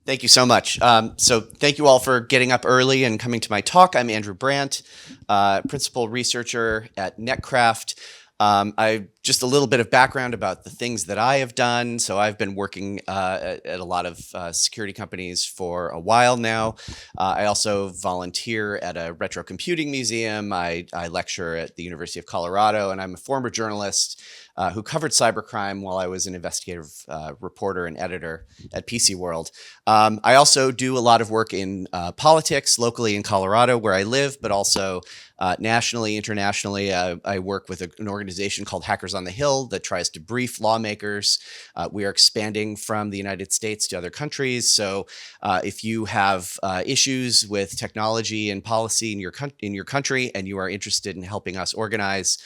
Thank you so much. So thank you all for getting up early and coming to my talk. I'm Andrew Brandt, principal researcher at Netcraft. I just a little bit of background about the things that I have done. So I've been working at a lot of security companies for a while now. I also volunteer at a retro computing museum. I lecture at the University of Colorado, and I'm a former journalist who covered cybercrime while I was an investigative reporter and editor at PC World. I also do a lot of work in politics locally in Colorado where I live, but also nationally, internationally. I work with an organization called Hackers on the Hill that tries to brief lawmakers. We are expanding from the United States to other countries. So if you have issues with technology and policy in your country and you are interested in helping us organize,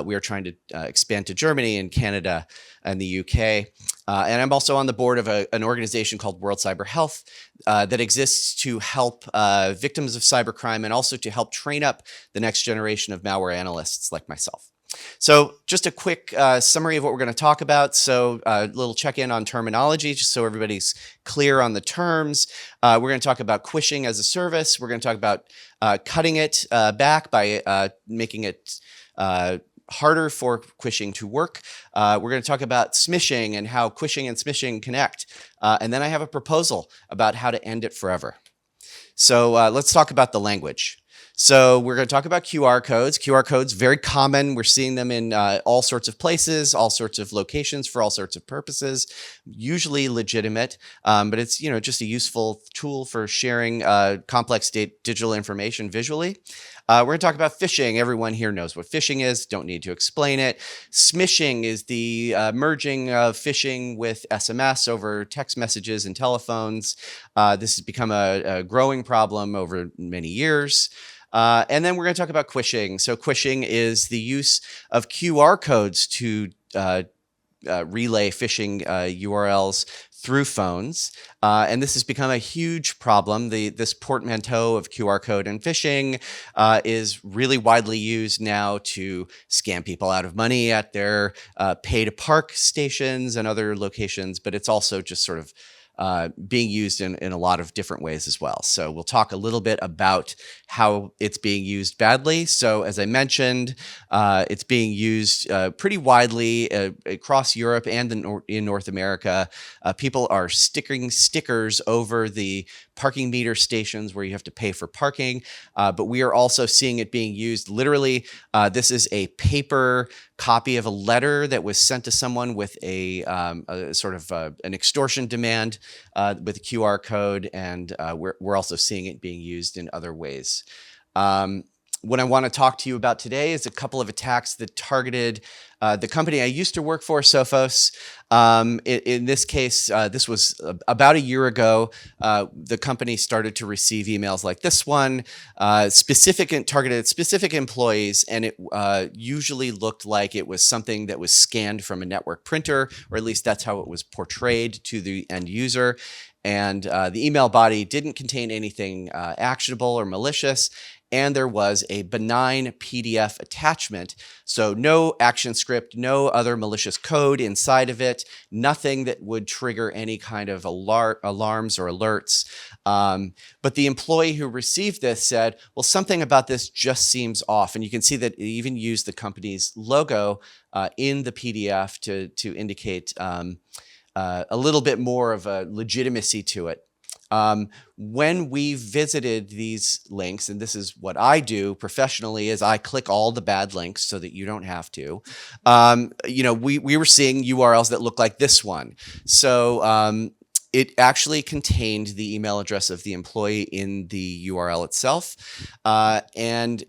we are trying to expand to Germany and Canada and the UK. And I'm also on the board of an organization called World Cyber Health that exists to help victims of cybercrime and also to help train up the next generation of malware analysts like myself. So just a quick summary of what we're going to talk about. So a little check-in on terminology, just so everybody's clear on the terms. We're going to talk about quishing as a service. We're going to talk about cutting it back by making it harder for quishing to work. We're going to talk about smishing and how quishing and smishing connect. And then I have a proposal about how to end it forever. So let's talk about the language. So we're going to talk about QR codes. QR codes, very common. We're seeing them in all sorts of places, all sorts of locations for all sorts of purposes, usually legitimate, but it's just a useful tool for sharing complex digital information visually. We're going to talk about phishing. Everyone here knows what phishing is. Don't need to explain it. Smishing is the merging of phishing with SMS over text messages and telephones. This has become a growing problem over many years. And then we're going to talk about quishing. So quishing is the use of QR codes to relay phishing URLs through phones. And this has become a huge problem. This portmanteau of QR code and phishing is really widely used now to scam people out of money at their pay-to-park stations and other locations, but it's also just sort of being used in a lot of different ways as well. So we'll talk a little bit about how it's being used badly. So as I mentioned, it's being used pretty widely across Europe and in North America. People are sticking stickers over the parking meter stations where you have to pay for parking, but we are also seeing it being used literally. This is a paper copy of a letter that was sent to someone with a sort of an extortion demand with a QR code, and we're also seeing it being used in other ways. What I want to talk to you about today is a couple of attacks that targeted the company I used to work for, Sophos. In this case, this was about a year ago. The company started to receive emails like this one, targeted specific employees, and it usually looked like it was something that was scanned from a network printer, or at least that's how it was portrayed to the end user. And the email body didn't contain anything actionable or malicious. And there was a benign PDF attachment. So no action script, no other malicious code inside of it, nothing that would trigger any kind of alarms or alerts. But the employee who received this said, well, something about this just seems off. And you can see that it even used the company's logo in the PDF to indicate a little bit more of a legitimacy to it. When we visited these links, and this is what I do professionally, is I click all the bad links so that you don't have to. We were seeing URLs that look like this one. So it actually contained the email address of the employee in the URL itself, and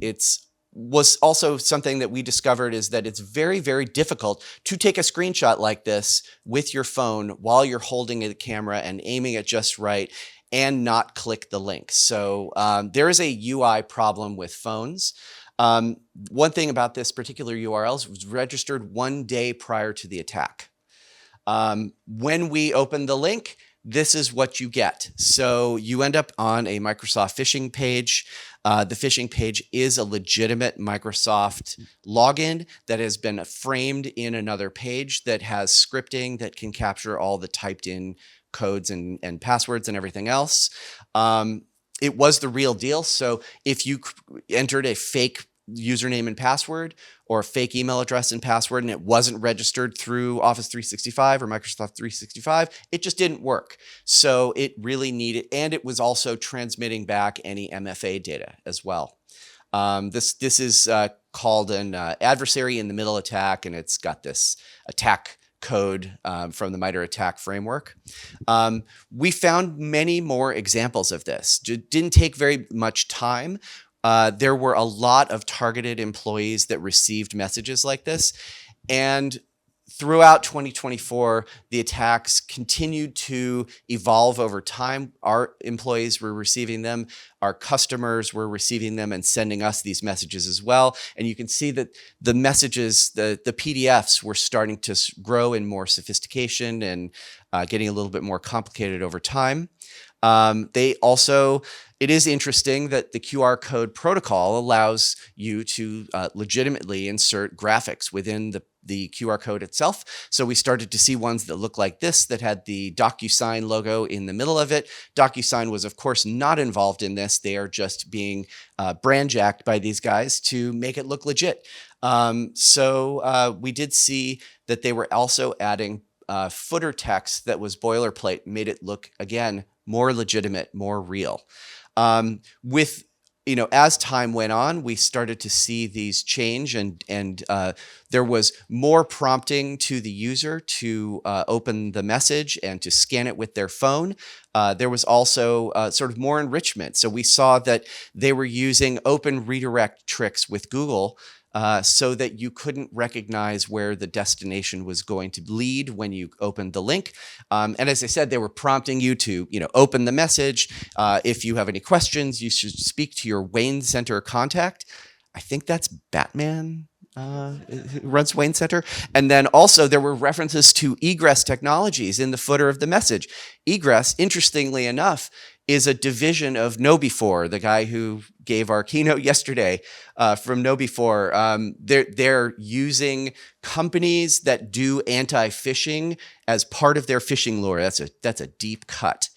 was also something that we discovered is that it's very, very difficult to take a screenshot like this with your phone while you're holding a camera and aiming it just right and not click the link. So there is a UI problem with phones. One thing about this particular URL was registered 1 day prior to the attack. When we open the link, this is what you get. So you end up on a Microsoft phishing page. The phishing page is a legitimate Microsoft login that has been framed in another page that has scripting that can capture all the typed in codes and passwords and everything else. It was the real deal. So if you entered a fake username and password or a fake email address and password and it wasn't registered through Office 365 or Microsoft 365, it just didn't work. So it really needed, and it was also transmitting back any MFA data as well. This is called an adversary in the middle attack, and it's got this attack code from the MITRE ATT&CK framework. We found many more examples of this. It didn't take very much time. There were a lot of targeted employees that received messages like this. And throughout 2024, the attacks continued to evolve over time. Our employees were receiving them. Our customers were receiving them and sending us these messages as well. And you can see that the messages, the PDFs were starting to grow in more sophistication and getting a little bit more complicated over time. It is interesting that the QR code protocol allows you to legitimately insert graphics within the QR code itself. So we started to see ones that look like this that had the DocuSign logo in the middle of it. DocuSign was, of course, not involved in this. They are just being brandjacked by these guys to make it look legit. We did see that they were also adding footer text that was boilerplate, made it look, again, more legitimate, more real. As time went on, we started to see these change, and there was more prompting to the user to open the message and to scan it with their phone. There was also sort of more enrichment. So we saw that they were using open redirect tricks with Google so that you couldn't recognize where the destination was going to lead when you opened the link. And as I said, they were prompting you to, open the message. If you have any questions, you should speak to your Wayne Center contact. I think that's Batman who runs Wayne Center. And then also there were references to egress technologies in the footer of the message. Egress, interestingly enough, is a division of KnowBe4, the guy who gave our keynote yesterday from KnowBe4. They're using companies that do anti-phishing as part of their phishing lore. That's a deep cut.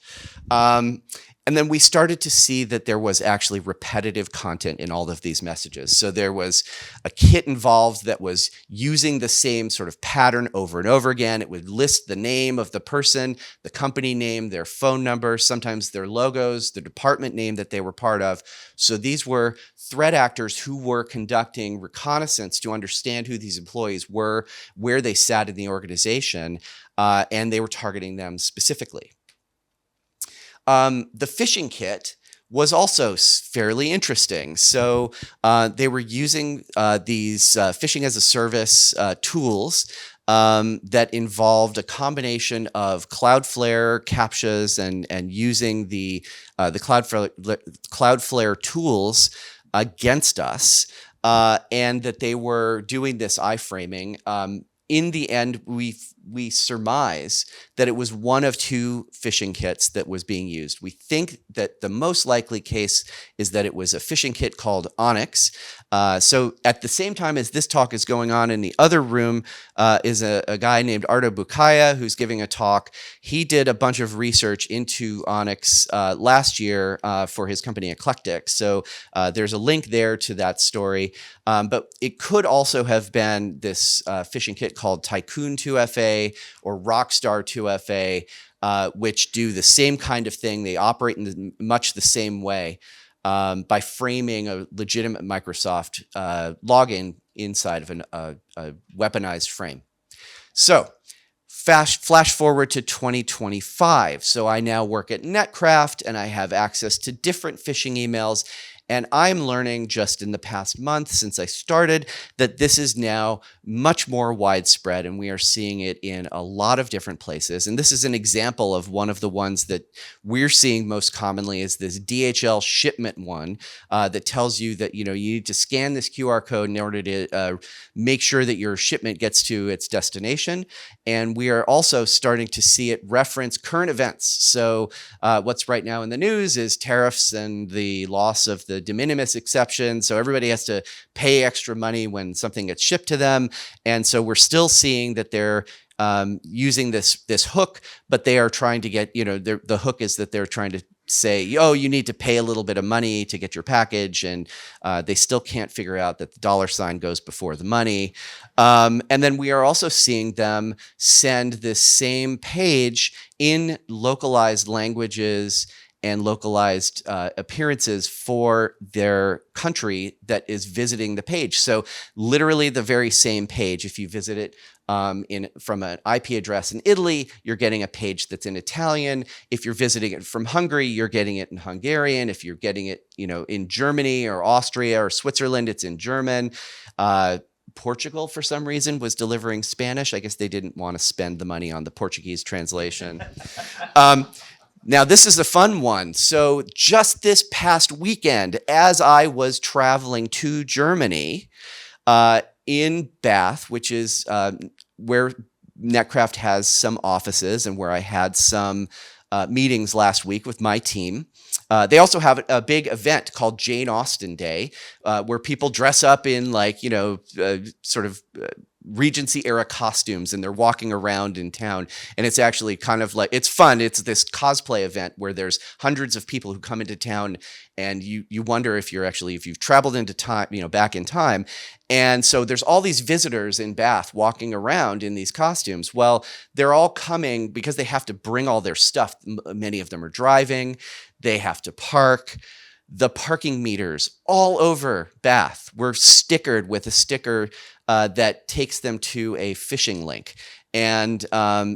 And then we started to see that there was actually repetitive content in all of these messages. So there was a kit involved that was using the same sort of pattern over and over again. It would list the name of the person, the company name, their phone number, sometimes their logos, the department name that they were part of. So these were threat actors who were conducting reconnaissance to understand who these employees were, where they sat in the organization, and they were targeting them specifically. The phishing kit was also fairly interesting. So they were using these phishing as a service tools that involved a combination of Cloudflare captchas and using the Cloudflare tools against us, and that they were doing this iframing. In the end, we surmise that it was one of two phishing kits that was being used. We think that the most likely case is that it was a phishing kit called Onyx. So at the same time as this talk is going on, in the other room is a guy named Arto Bukaya who's giving a talk. He did a bunch of research into Onyx last year for his company Eclectic. So there's a link there to that story. But it could also have been this phishing kit called Tycoon 2FA or Rockstar 2FA, which do the same kind of thing. They operate in much the same way by framing a legitimate Microsoft login inside of a weaponized frame. So flash forward to 2025. So I now work at Netcraft and I have access to different phishing emails. And I'm learning just in the past month since I started that this is now much more widespread, and we are seeing it in a lot of different places. And this is an example of one of the ones that we're seeing most commonly is this DHL shipment one that tells you that you need to scan this QR code in order to make sure that your shipment gets to its destination. And we are also starting to see it reference current events. So what's right now in the news is tariffs and the loss of the de minimis exception. So everybody has to pay extra money when something gets shipped to them. And so we're still seeing that they're using this hook, but they are trying to get, the hook is that they're trying to say, oh, you need to pay a little bit of money to get your package, and they still can't figure out that the dollar sign goes before the money. And then we are also seeing them send this same page in localized languages and localized appearances for their country that is visiting the page. So literally the very same page, if you visit it from an IP address in Italy, you're getting a page that's in Italian. If you're visiting it from Hungary, you're getting it in Hungarian. If you're getting it, in Germany or Austria or Switzerland, it's in German. Portugal, for some reason, was delivering Spanish. I guess they didn't want to spend the money on the Portuguese translation. Now, this is a fun one. So just this past weekend, as I was traveling to Germany, in Bath, which is where Netcraft has some offices and where I had some meetings last week with my team. They also have a big event called Jane Austen Day, where people dress up in sort of Regency era costumes, and they're walking around in town. And it's actually kind of like, it's fun. It's this cosplay event where there's hundreds of people who come into town, and you wonder if you've traveled into time, back in time. And so there's all these visitors in Bath walking around in these costumes. Well, they're all coming because they have to bring all their stuff. Many of them are driving. They have to park. The parking meters all over Bath were stickered with a sticker that takes them to a phishing link. And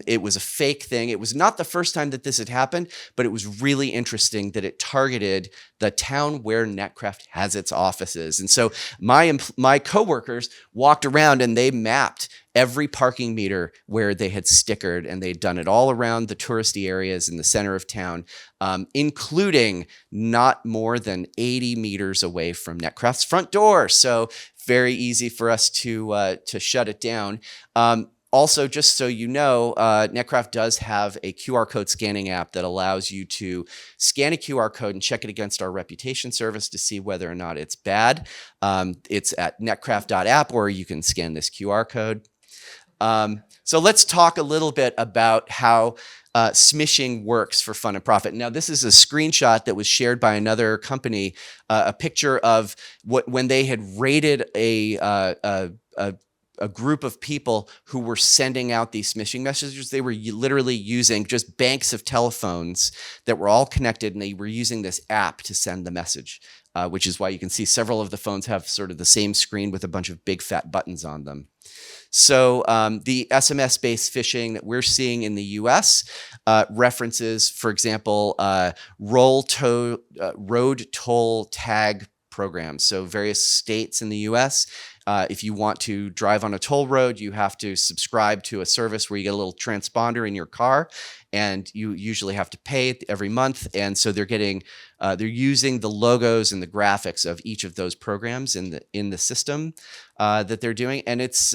it was a fake thing. It was not the first time that this had happened, but it was really interesting that it targeted the town where Netcraft has its offices. And so my coworkers walked around and they mapped every parking meter where they had stickered, and they'd done it all around the touristy areas in the center of town, including not more than 80 meters away from Netcraft's front door. So very easy for us to shut it down. Also, just so you know, Netcraft does have a QR code scanning app that allows you to scan a QR code and check it against our reputation service to see whether or not it's bad. It's at netcraft.app, or you can scan this QR code. So let's talk a little bit about how smishing works for fun and profit. Now, this is a screenshot that was shared by another company, a picture of when they had raided a group of people who were sending out these smishing messages. They were literally using just banks of telephones that were all connected, and they were using this app to send the message, which is why you can see several of the phones have sort of the same screen with a bunch of big fat buttons on them. So the SMS-based phishing that we're seeing in the US references, for example, road toll tag programs. So various states in the US, if you want to drive on a toll road, you have to subscribe to a service where you get a little transponder in your car, and you usually have to pay it every month. And so they're using the logos and the graphics of each of those programs in the system that they're doing. And it's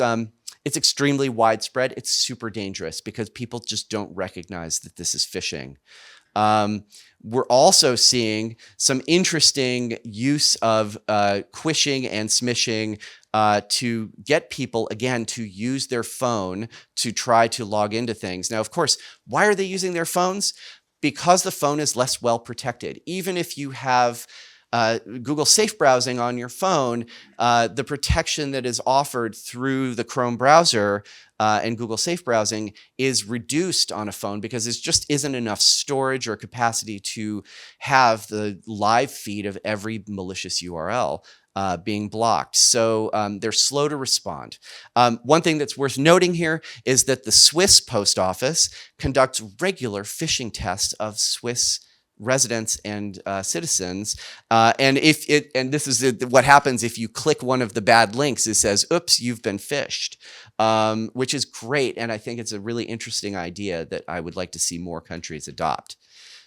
extremely widespread. It's super dangerous because people just don't recognize that this is phishing. We're also seeing some interesting use of quishing and smishing to get people, again, to use their phone to try to log into things. Now, of course, why are they using their phones? Because the phone is less well protected. Even if you have Google Safe Browsing on your phone, the protection that is offered through the Chrome browser and Google Safe Browsing is reduced on a phone because there just isn't enough storage or capacity to have the live feed of every malicious URL being blocked. So they're slow to respond. One thing that's worth noting here is that the Swiss Post Office conducts regular phishing tests of Swiss residents and citizens, and this is what happens if you click one of the bad links. It says, "Oops, you've been phished," which is great, and I think it's a really interesting idea that I would like to see more countries adopt.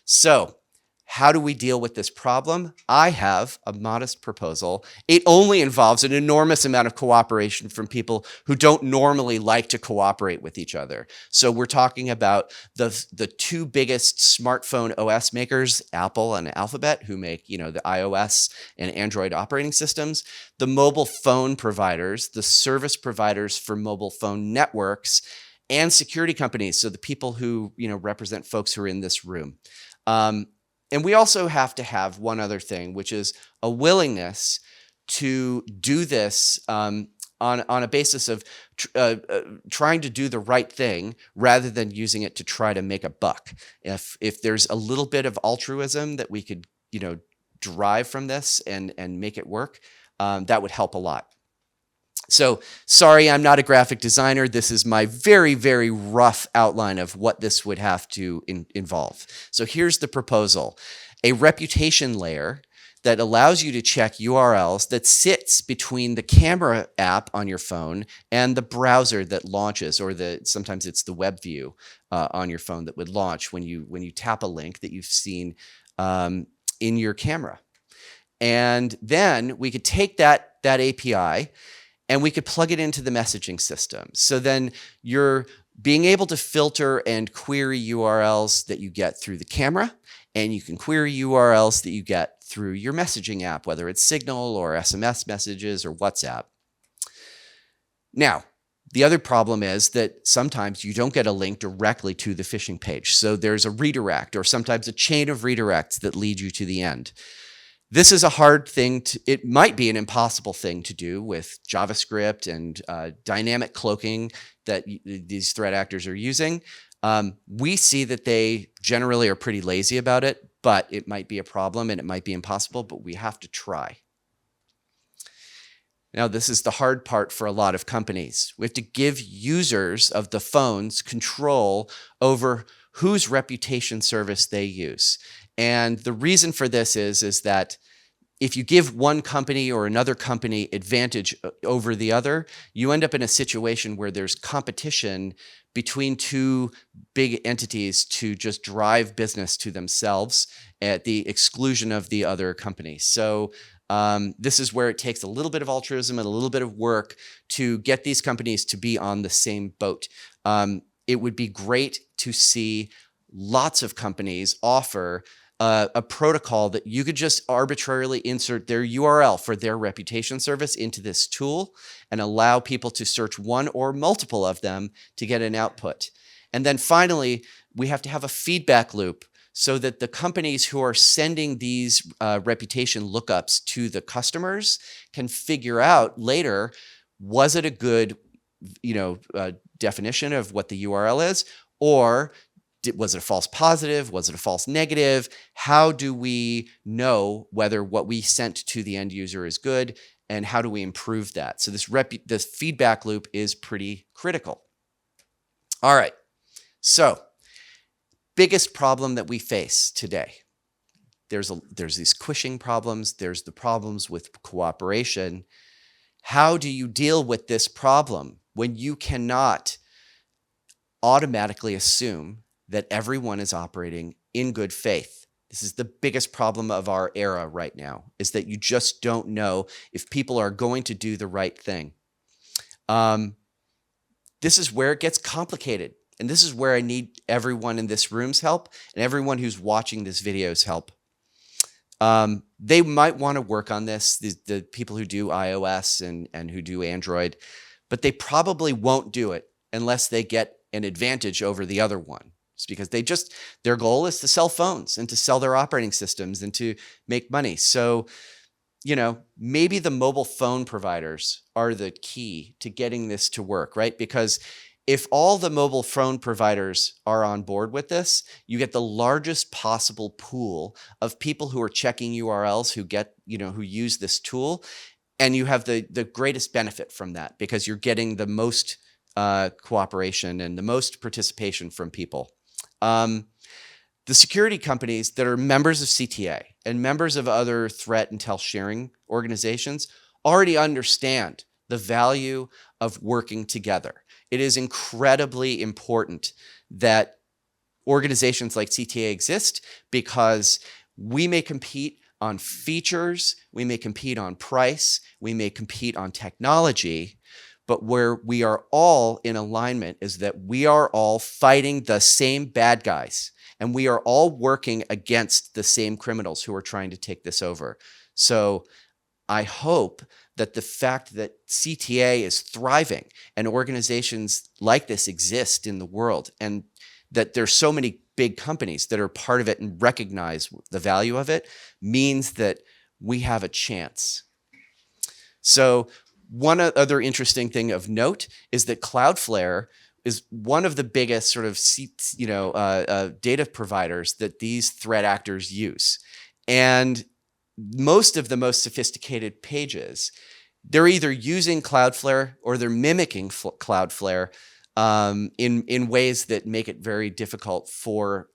So, how do we deal with this problem? I have a modest proposal. It only involves an enormous amount of cooperation from people who don't normally like to cooperate with each other. So we're talking about the two biggest smartphone OS makers, Apple and Alphabet, who make, the iOS and Android operating systems, the mobile phone providers, the service providers for mobile phone networks, and security companies, so the people who represent folks who are in this room. And we also have to have one other thing, which is a willingness to do this on a basis of trying to do the right thing rather than using it to try to make a buck. If there's a little bit of altruism that we could derive from this and make it work, that would help a lot. So sorry, I'm not a graphic designer. This is my very, very rough outline of what this would have to involve. So here's the proposal: a reputation layer that allows you to check URLs that sits between the camera app on your phone and the browser that launches, or sometimes it's the web view on your phone that would launch when you tap a link that you've seen in your camera. And then we could take that API and we could plug it into the messaging system. So then you're being able to filter and query URLs that you get through the camera, and you can query URLs that you get through your messaging app, whether it's Signal or SMS messages or WhatsApp. Now, the other problem is that sometimes you don't get a link directly to the phishing page. So there's a redirect, or sometimes a chain of redirects that lead you to the end. This is a hard thing it might be an impossible thing to do with JavaScript and dynamic cloaking that these threat actors are using. We see that they generally are pretty lazy about it, but it might be a problem and it might be impossible, but we have to try. Now, this is the hard part for a lot of companies. We have to give users of the phones control over whose reputation service they use. And the reason for this is that if you give one company or another company advantage over the other, you end up in a situation where there's competition between two big entities to just drive business to themselves at the exclusion of the other company. So this is where it takes a little bit of altruism and a little bit of work to get these companies to be on the same boat. It would be great to see lots of companies offer a protocol that you could just arbitrarily insert their URL for their reputation service into this tool and allow people to search one or multiple of them to get an output. And then finally, we have to have a feedback loop so that the companies who are sending these reputation lookups to the customers can figure out later, was it a good definition of what the URL is, or was it a false positive? Was it a false negative? How do we know whether what we sent to the end user is good, and how do we improve that? So this feedback loop is pretty critical. All right. So biggest problem that we face today. There's these quishing problems. There's the problems with cooperation. How do you deal with this problem when you cannot automatically assume that everyone is operating in good faith? This is the biggest problem of our era right now, is that you just don't know if people are going to do the right thing. This is where it gets complicated. And this is where I need everyone in this room's help and everyone who's watching this video's help. They might want to work on this, the people who do iOS and who do Android, but they probably won't do it unless they get an advantage over the other one. It's because their goal is to sell phones and to sell their operating systems and to make money. So, maybe the mobile phone providers are the key to getting this to work, right? Because if all the mobile phone providers are on board with this, you get the largest possible pool of people who are checking URLs who use this tool, and you have the greatest benefit from that because you're getting the most cooperation and the most participation from people. The security companies that are members of CTA and members of other threat intel sharing organizations already understand the value of working together. It is incredibly important that organizations like CTA exist because we may compete on features, we may compete on price, we may compete on technology, but where we are all in alignment is that we are all fighting the same bad guys, and we are all working against the same criminals who are trying to take this over. So I hope that the fact that CTA is thriving and organizations like this exist in the world, and that there's so many big companies that are part of it and recognize the value of it, means that we have a chance. So one other interesting thing of note is that Cloudflare is one of the biggest sort of data providers that these threat actors use. And most of the most sophisticated pages, they're either using Cloudflare or they're mimicking Cloudflare in ways that make it very difficult for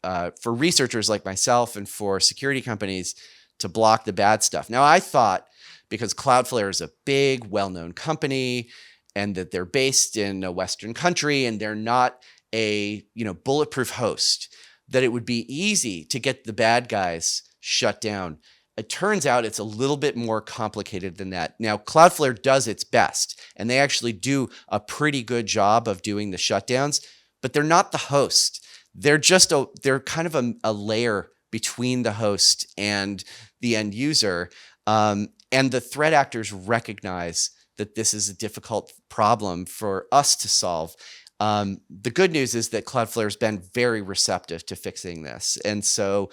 researchers like myself and for security companies to block the bad stuff. Now, I thought, because Cloudflare is a big, well-known company, and that they're based in a Western country and they're not a bulletproof host, that it would be easy to get the bad guys shut down. It turns out it's a little bit more complicated than that. Now, Cloudflare does its best, and they actually do a pretty good job of doing the shutdowns, but they're not the host. They're kind of a layer between the host and the end user. And the threat actors recognize that this is a difficult problem for us to solve. The good news is that Cloudflare has been very receptive to fixing this. And so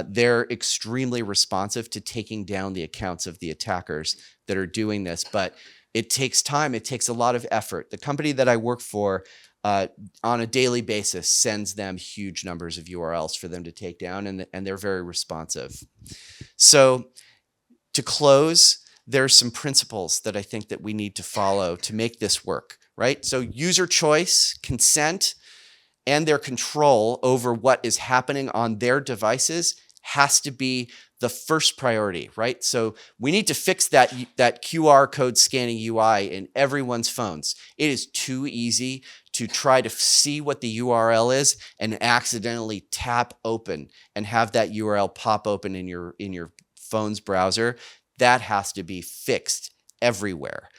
they're extremely responsive to taking down the accounts of the attackers that are doing this. But it takes time. It takes a lot of effort. The company that I work for on a daily basis sends them huge numbers of URLs for them to take down, and they're very responsive. So to close, there are some principles that I think that we need to follow to make this work, right? So user choice, consent, and their control over what is happening on their devices has to be the first priority, right? So we need to fix that QR code scanning UI in everyone's phones. It is too easy to try to see what the URL is and accidentally tap open and have that URL pop open in your phone's browser. That has to be fixed everywhere.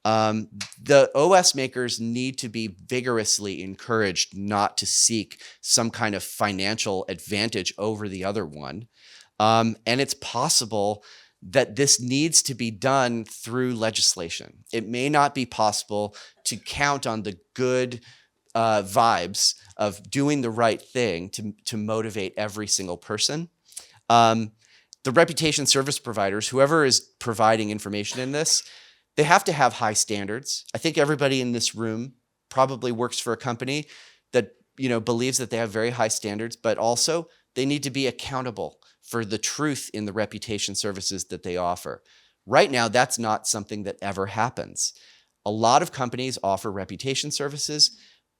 The OS makers need to be vigorously encouraged not to seek some kind of financial advantage over the other one. And it's possible that this needs to be done through legislation. It may not be possible to count on the good vibes of doing the right thing to motivate every single person. The reputation service providers, whoever is providing information in this, they have to have high standards. I think everybody in this room probably works for a company that believes that they have very high standards, but also they need to be accountable for the truth in the reputation services that they offer. Right now, that's not something that ever happens. A lot of companies offer reputation services,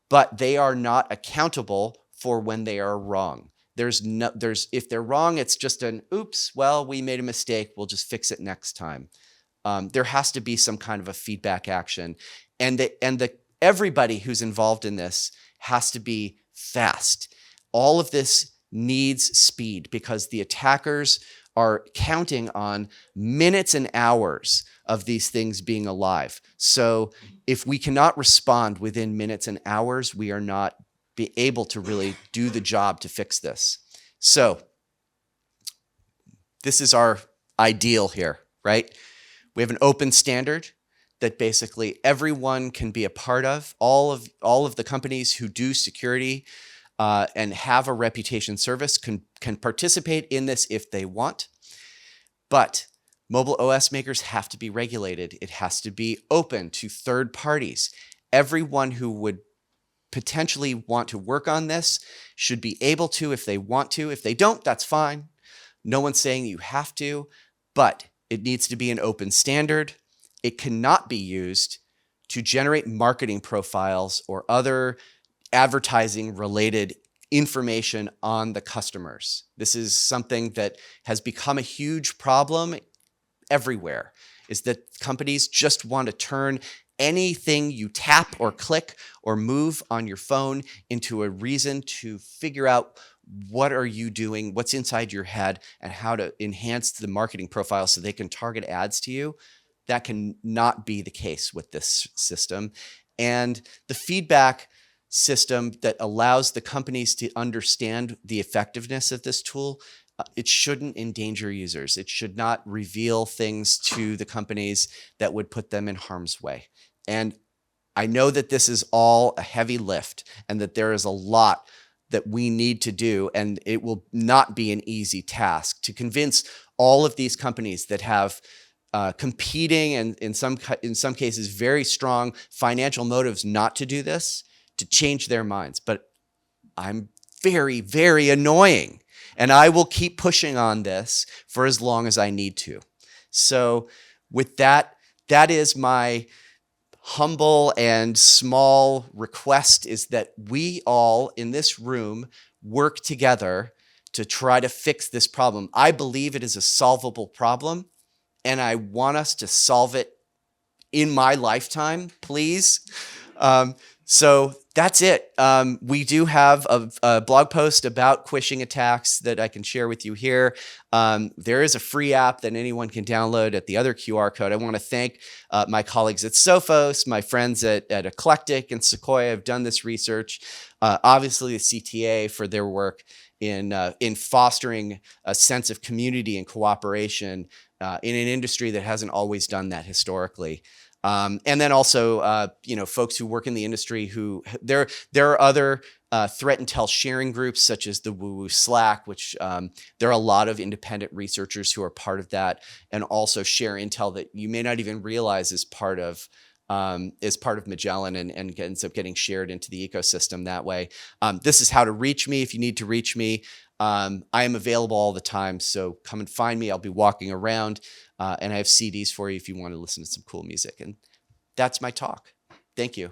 but they are not accountable for when they are wrong. If they're wrong, it's just an oops, well, we made a mistake, we'll just fix it next time. There has to be some kind of a feedback action. And everybody who's involved in this has to be fast. All of this needs speed because the attackers are counting on minutes and hours of these things being alive. So if we cannot respond within minutes and hours, we are not be able to really do the job to fix this. So this is our ideal here, right? We have an open standard that basically everyone can be a part of. All of the companies who do security and have a reputation service can participate in this if they want. But mobile OS makers have to be regulated. It has to be open to third parties. Everyone who would potentially want to work on this should be able to if they want to. If they don't, that's fine. No one's saying you have to, but it needs to be an open standard. It cannot be used to generate marketing profiles or other advertising related information on the customers. This is something that has become a huge problem everywhere, is that companies just want to turn anything you tap or click or move on your phone into a reason to figure out what are you doing, what's inside your head, and how to enhance the marketing profile so they can target ads to you. That can not be the case with this system. And the feedback system that allows the companies to understand the effectiveness of this tool it shouldn't endanger users. It should not reveal things to the companies that would put them in harm's way. And I know that this is all a heavy lift and that there is a lot that we need to do, and it will not be an easy task to convince all of these companies that have competing and in some cases very strong financial motives not to do this, to change their minds. But I'm very, very annoying, and I will keep pushing on this for as long as I need to. So with that, that is my humble and small request, is that we all in this room work together to try to fix this problem. I believe it is a solvable problem, and I want us to solve it in my lifetime, please. So that's it. We do have a blog post about quishing attacks that I can share with you here. There is a free app that anyone can download at the other QR code. I want to thank my colleagues at Sophos, my friends at Eclectic and Sequoia have done this research. Obviously, the CTA for their work in fostering a sense of community and cooperation in an industry that hasn't always done that historically. And then also, folks who work in the industry who there are other threat intel sharing groups such as the Woo Slack, which there are a lot of independent researchers who are part of that and also share intel that you may not even realize is part of Magellan and ends up getting shared into the ecosystem that way. This is how to reach me if you need to reach me. I am available all the time, so come and find me. I'll be walking around, and I have CDs for you if you want to listen to some cool music. And that's my talk. Thank you.